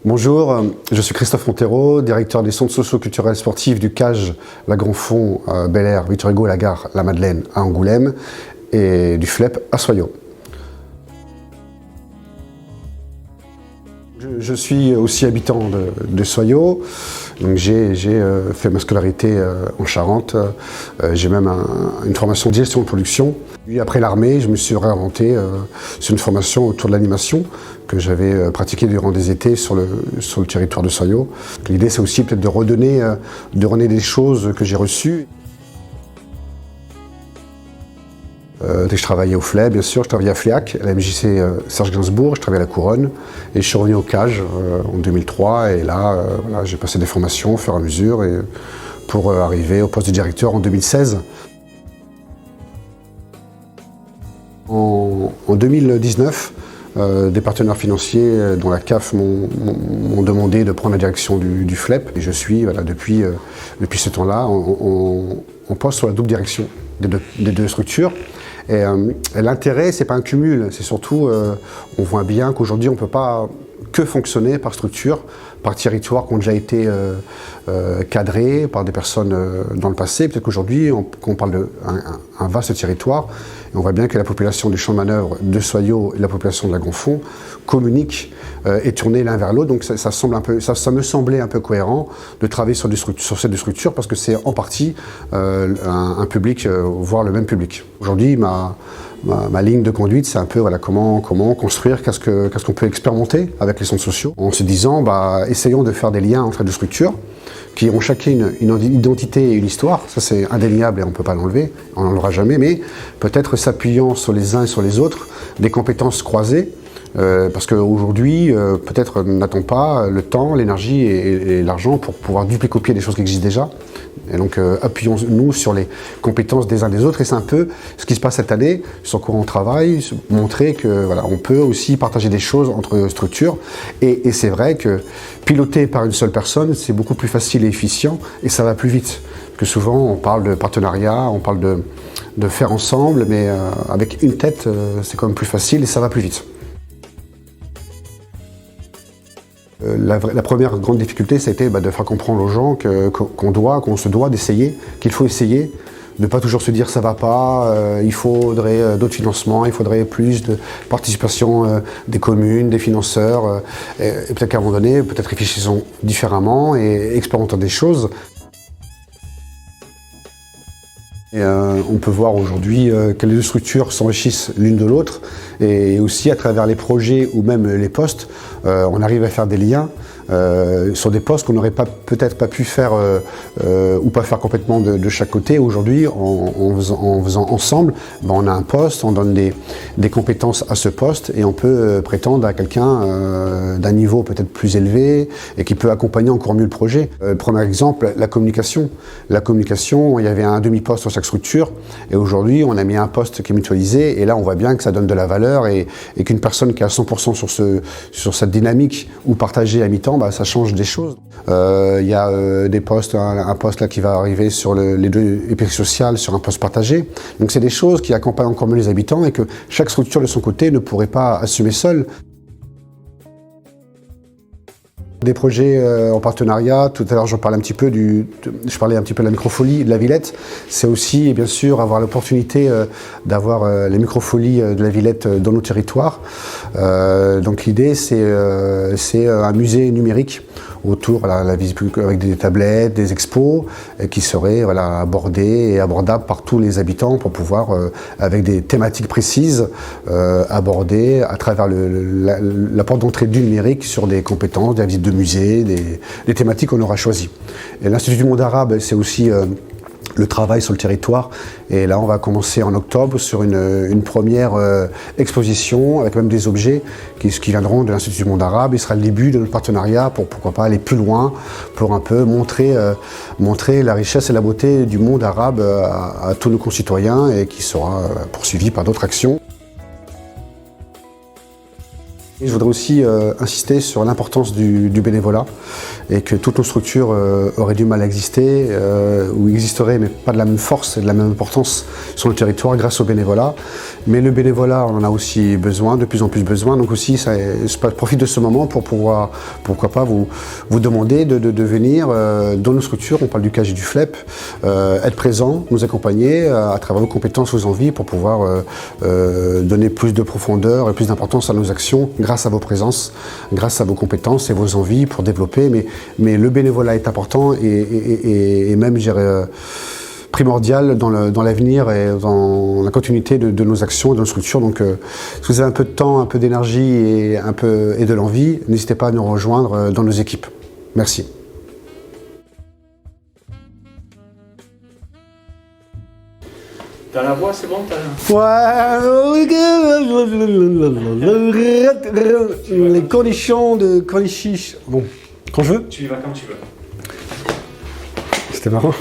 Bonjour, je suis Christophe Montero, directeur des centres socio-culturels sportifs du CAGE, la Grand Fond, Bel Air, Victor Hugo, la Gare, la Madeleine à Angoulême et du FLEP à Soyaux. Je suis aussi habitant de Soyaux, donc j'ai fait ma scolarité en Charente, j'ai même une formation de gestion de production. Puis après l'armée, je me suis réorienté sur une formation autour de l'animation que j'avais pratiquée durant des étés sur le territoire de Soyaux. L'idée c'est aussi peut-être de redonner des choses que j'ai reçues. Je travaillais au FLEP, bien sûr, je travaillais à FLEAC, à la MJC Serge Gainsbourg, je travaillais à la Couronne et je suis revenu au CAGE en 2003 et là, voilà, j'ai passé des formations au fur et à mesure pour arriver au poste de directeur en 2016. En 2019, des partenaires financiers dont la CAF m'ont demandé de prendre la direction du FLEP et je suis voilà, depuis ce temps-là en poste sur la double direction des deux structures. Et l'intérêt, c'est pas un cumul, c'est surtout, on voit bien qu'aujourd'hui, on ne peut pas que fonctionner par structure, par territoire qui ont déjà été cadrés par des personnes dans le passé. Peut-être qu'aujourd'hui, on parle d'un vaste territoire, et on voit bien que la population du champ de manœuvre de Soyaux et la population de la Grand Fond communiquent et tournent l'un vers l'autre. Donc ça me semblait un peu cohérent de travailler sur ces deux structures parce que c'est en partie un public, voire le même public. Aujourd'hui, ma ligne de conduite, c'est un peu voilà, comment construire, qu'est-ce qu'on peut expérimenter avec les centres sociaux, en se disant, essayons de faire des liens entre les deux structures, qui ont chacune une identité et une histoire, ça c'est indéniable et on ne peut pas l'enlever, on n'enlèvera jamais, mais peut-être s'appuyant sur les uns et sur les autres, des compétences croisées, parce qu'aujourd'hui, peut-être n'a-t-on pas le temps, l'énergie et l'argent pour pouvoir duplicopier des choses qui existent déjà. Et donc appuyons-nous sur les compétences des uns des autres et c'est un peu ce qui se passe cette année, sur quoi on travaille, montrer que voilà, on peut aussi partager des choses entre structures et c'est vrai que piloter par une seule personne, c'est beaucoup plus facile et efficient et ça va plus vite. Parce que souvent on parle de partenariat, on parle de faire ensemble, mais avec une tête, c'est quand même plus facile et ça va plus vite. La première grande difficulté, ça a été de faire comprendre aux gens qu'on se doit d'essayer, qu'il faut essayer, de ne pas toujours se dire ça va pas, il faudrait d'autres financements, il faudrait plus de participation des communes, des financeurs, et peut-être qu'à un moment donné, peut-être réfléchissons différemment et expérimentons des choses. Et on peut voir aujourd'hui que les deux structures s'enrichissent l'une de l'autre et aussi à travers les projets ou même les postes, on arrive à faire des liens sur des postes qu'on n'aurait peut-être pas pu faire ou pas faire complètement de chaque côté. Aujourd'hui, en faisant ensemble, on a un poste, on donne des compétences à ce poste et on peut prétendre à quelqu'un d'un niveau peut-être plus élevé et qui peut accompagner encore mieux le projet. Premier exemple, la communication. La communication, il y avait un demi-poste sur chaque structure et aujourd'hui, on a mis un poste qui est mutualisé et là, on voit bien que ça donne de la valeur et qu'une personne qui est à 100% sur cette dynamique ou partagée à mi-temps, ça change des choses. Il y a des postes, un poste là qui va arriver sur les deux épiceries sociales, sur un poste partagé. Donc c'est des choses qui accompagnent encore mieux les habitants et que chaque structure de son côté ne pourrait pas assumer seule. Des projets en partenariat, tout à l'heure je parlais un petit peu de la microfolie de la Villette. C'est aussi bien sûr avoir l'opportunité d'avoir les microfolies de la Villette dans nos territoires. Donc l'idée c'est un musée numérique autour la visite avec des tablettes, des expos qui seraient abordés et abordables par tous les habitants pour pouvoir, avec des thématiques précises, aborder à travers la porte d'entrée du numérique sur des compétences, des visites de musées, des thématiques qu'on aura choisies. Et l'Institut du monde arabe, c'est aussi le travail sur le territoire et là on va commencer en octobre sur une première exposition avec même des objets qui viendront de l'Institut du monde arabe. Il sera le début de notre partenariat pour pourquoi pas aller plus loin, pour un peu montrer la richesse et la beauté du monde arabe à tous nos concitoyens et qui sera poursuivi par d'autres actions. Et je voudrais aussi insister sur l'importance du bénévolat et que toutes nos structures auraient du mal à exister ou existeraient mais pas de la même force et de la même importance sur le territoire grâce au bénévolat. Mais le bénévolat, on en a aussi besoin, de plus en plus besoin. Donc aussi, je profite de ce moment pour pouvoir, pourquoi pas, vous demander de venir dans nos structures, on parle du CAGI du FLEP, être présent, nous accompagner à travers vos compétences, vos envies pour pouvoir donner plus de profondeur et plus d'importance à nos actions grâce à vos présences, grâce à vos compétences et vos envies pour développer. Mais le bénévolat est important et même, je dirais, primordial dans l'avenir et dans la continuité de nos actions et de nos structures. Donc, si vous avez un peu de temps, un peu d'énergie et de l'envie, n'hésitez pas à nous rejoindre dans nos équipes. Merci. T'as la voix, c'est bon? Les conditions de Cornichiche. Bon, quand je veux. Tu y vas quand tu veux. C'était marrant.